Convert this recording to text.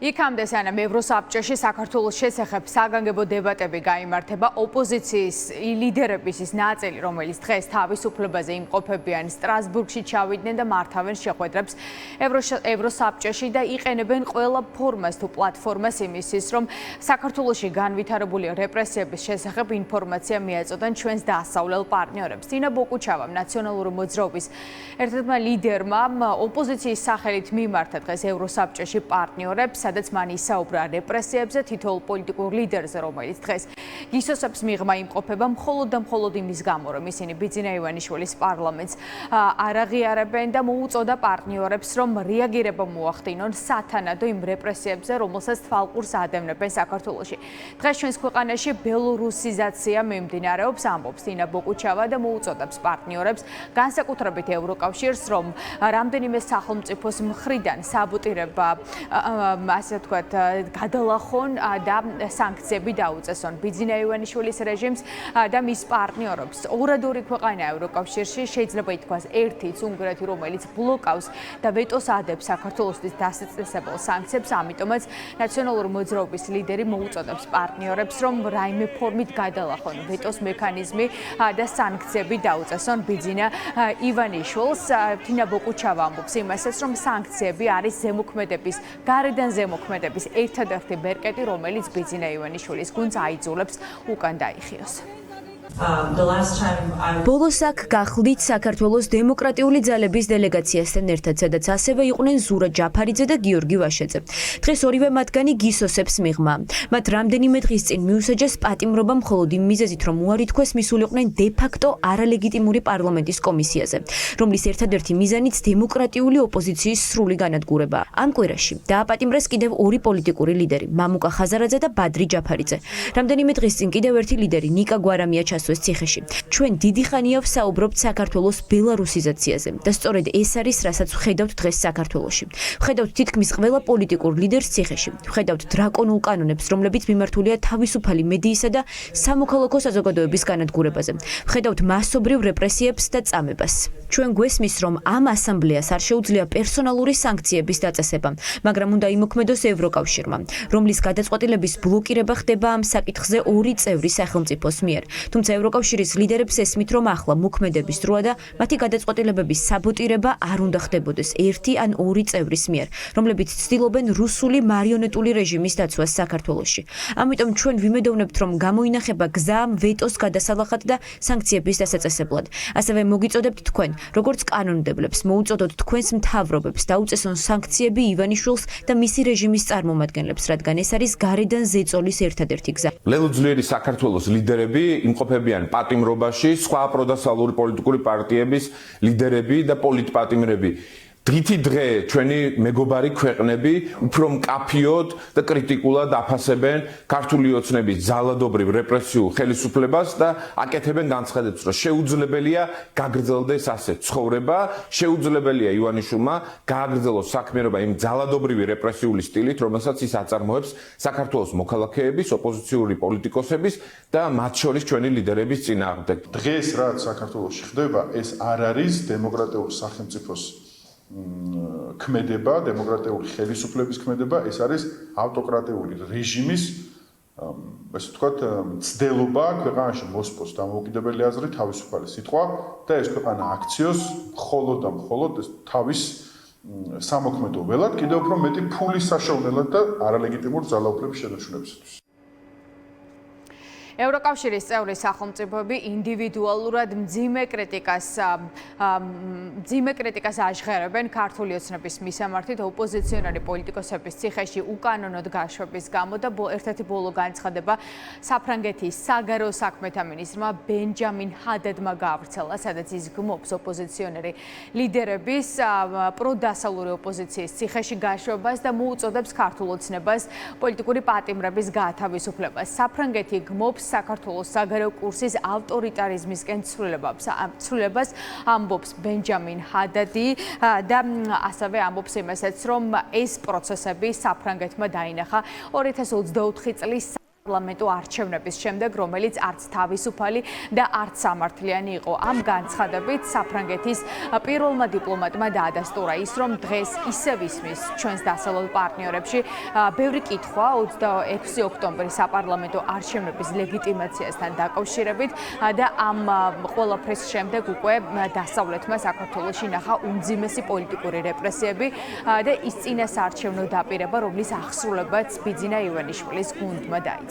იქამდე სანამ ევროსაბჭოში საქართველოს შესახებ საგანგებო დებატები გაიმართება, ოპოზიციის ლიდერების ის ნაწილი, რომელიც დღეს თავისუფლებაზე იმყოფებიან, სტრასბურგში ჩავიდნენ და მართავენ შეხვედრებს ევროსაბჭოში და იყენებენ ყველა ფორმას თუ პლატფორმას იმისთვის, რომ საქართველოში განვითარებული რეპრესიების შესახებ ინფორმაცია მიაწოდონ ჩვენს დასავლელ პარტნიორებს. თინა ბოკუჩავამ, ნაციონალური მოძრაობის ერთ-ერთმა ლიდერმა ოპოზიციის სახელით მიმართა დღეს ევროსაბჭოში პარტნიორებს, სადაც მან ისაუბრა რეპრესიებზე, თითოეულ პოლიტიკურ ლიდერზე, რომელიც დღეს გისოსებს მიღმა იმყოფება მხოლოდ და მხოლოდ იმის გამო, რომ ისინი ბიძინა ივანიშვილის პარლამენტს არ აღიარებენ და მოუწოდა პარტნიორებს, რომ რეაგირება მოახდინონ სათანადო იმ რეპრესიებზე, რომელსაც თვალყურს ადევნებენ საქართველოში. დღეს ჩვენს ქვეყანაში ბელორუსიზაცია მიმდინარეობს, ამბობს თინა ბოკუჩავა და მოუწოდებს პარტნიორებს, განსაკუთრებით ევროკავშირს, რომ რამდენიმე სახელმწიფოს მხრიდან საბოტირება ასე ვთქვათ, გადალახონ და სანქციები დაუწესონ ბიძინა ივანიშვილის რეჟიმს და მის პარტნიორებს. ორადორი ქვეყანა ევროკავშირში, შეიძლება ითქვას ერთიც უნგრეთი, რომელიც ბლოკავს და ვეტოს ადებს საქართველოსთვის დასაწყისებელ სანქციებს, ამიტომაც ნაციონალური მოძრაობის ლიდერი მოუწოდებს პარტნიორებს, რომ რაიმე ფორმით გადალახონ ვეტოს მექანიზმი და სანქციები დაუწესონ ბიძინა ივანიშვილს. თინა ბოკუჩავა ამბობს იმასაც, რომ სანქციები არის ზემოქმედების, გარედან ზემოქმედების ერთადერთი ბერკეტი, რომელიც ბიძინა ივანიშვილის გუნდს აიძულებს უკან დაიხიოს. ბოლოს აქ გახლდით საქართველოს დემოკრატიული ძალების დელეგაციასთან ერთად, სადაც ასევე იყვნენ ზურა ჯაფარიძე და გიორგი ვაშაძე. დღეს ორივე მათგანი გისოსებს მიღმა. მათ რამდენიმე დღის წინ მიუსაჯეს პატიმრობა მხოლოდ იმ მიზეზით, რომ უარი თქვეს მისულიყვნენ დე-ფაქტო არალეგიტიმური პარლამენტის კომისიაზე, რომლის ერთადერთი მიზანიც დემოკრატიული ოპოზიციის სრული განადგურება. ამ კვირაში დააპატიმრეს კიდევ ორი პოლიტიკური ლიდერი, მამუკა ხაზარაძე და ბადრი ჯაფარიძე. რამდენიმე დღის წინ კიდევ ერთი ლიდერი, ნიკა გვარამია ციხეში. ჩვენ დიდი ხანია ვსაუბრობთ საქართველოს ბელარუსიზაციაზე და სწორედ ეს არის, რასაც ვხედავთ დღეს საქართველოში. ვხედავთ თითქმის ყველა პოლიტიკურ ლიდერს ციხეში. ვხედავთ დრაკონულ კანონებს, რომლებიც მიმართულია თავისუფალი მედიისა და სამოქალაქო საზოგადოების განადგურებაზე. ვხედავთ მასობრივ რეპრესიებს და წამებას. ჩვენ გვესმის, რომ ამ ასამბლეას არ შეუძლია პერსონალური სანქციების დაწესება, მაგრამ უნდა იმოქმედოს ევროკავშირმა, რომლის გადაწყვეტილების ბლოკირება ხდება ამ საკითხზე ორი წევრი სახელმწიფოს მიერ. თუმცა ევროკავშირის ლიდერებს ესმით, რომ ახლა მოქმედების დროა და მათი გადაწყვეტილებების საბოტირება არ უნდა ხდებოდეს ერთი ან ორი წევრის მიერ, რომლებიც ცდილობენ რუსული მარიონეტული რეჟიმის დაცვას საქართველოში. ამიტომ ჩვენ ვიმედოვნებთ, რომ გამოინახება გზა ვეტოს გადასალახად და სანქციების დასაწესებლად. ასევე მოგიწოდებთ თქვენ, როგორც კანონმდებლებს, მოუწოდოთ თქვენს მთავრობებს დაუწესონ სანქციები ივანიშვილს და მისი რეჟიმის წარმომადგენლებს, რადგან ეს არის გარედან ზეწოლის ერთადერთი გზა. ლელუძლიერი საქართველოს ლიდერები იმყოფებიან პატიმრობაში, სხვა პროდასალური პოლიტიკური პარტიების ლიდერები და პოლიტპატიმრები. დღითი დღე ჩვენი მეგობარი ქვეყნები უფრო მკაფიოდ და კრიტიკულად აფასებენ ქართული ოცნების ძალადობრივ რეპრესიულ ხელისუფლებას და აკეთებენ განცხადებს, რომ შეუძლებელია გაგრძელდეს ასე ცხოვრება, შეუძლებელია ივანიშვილმა გააგრძელოს საქმიანობა იმ ძალადობრივი რეპრესიული სტილით, რომელსაც ის აწარმოებს საქართველოს მოქალაქეების, ოპოზიციური პოლიტიკოსების და მათ შორის ჩვენი ლიდერების წინააღმდეგ. დღეს რაც საქართველოში ხდება, ეს არ არის დემოკრატიული სახელმწიფოს ქმედება, დემოკრატიული ხელისუფლების ქმედება, ეს არის ავტოკრატიული რეჟიმის, ასე ვთქვათ, ცდელობა ქვეყანაში მოსპოს დამოუკიდებელი აზრი, თავისუფალი სიტყვა და ეს ქვეყანა აქციოს მხოლოდ და მხოლოდ თავის სამოქმედო ველად, კიდევ უფრო მეტი ფულის საშოვნელად და არალეგიტიმურ ძალაუფლების შენარჩუნებისათვის. ევროკავშირის წევრი სახელმწიფოები ინდივიდუალურად მძიმე კრიტიკას აჟღერებენ ქართული ოცნების მისამართით ოპოზიციონერი პოლიტიკოსების ციხეში უკანონოდ გაშვების გამო და ერთ-ერთი ბოლო განცხადება საფრანგეთის საგარეო საქმეთა მინისტრმა ბენჯამინ ჰადადმა გაავრცელა, სადაც ის გმობს ოპოზიციონერი ლიდერების პროდასალური ოპოზიციის ციხეში გაშვებას და მოუწოდებს ქართულ ოცნებას პოლიტიკური პატიმრების გაათავისუფლებას. საფრანგეთი გმობს საქართველოს საგარეო კურსის ავტორიტარიზმისკენ ცვლილებას ამბობს ბენჯამინ ჰადადი და ასევე ამბობს იმასაც, რომ ეს პროცესები საფრანგეთმა დაინახა 2024 წლის პარლამენტო არჩევნების შემდეგ, რომელიც არც თავისუფალი და არც სამართლიანი იყო. Ამ განცხადებით საფრანგეთის პირველმა დიპლომატმა დაადასტურა ის, რომ დღეს ისევ ისმის ჩვენს დასავლელ პარტნიორებში ბევრი კითხვა 26 ოქტომბრის საპარლამენტო არჩევნების ლეგიტიმაციასთან დაკავშირებით და ამ ყველაფრის შემდეგ უკვე დასავლეთმა საქართველოში ნახა უმძიმესი პოლიტიკური რეპრესიები და ის წინასაარჩევნო დაპირება, რომლის აღსრულებაც ბიძინა ივანიშვილის გუნდმა დაიწყო.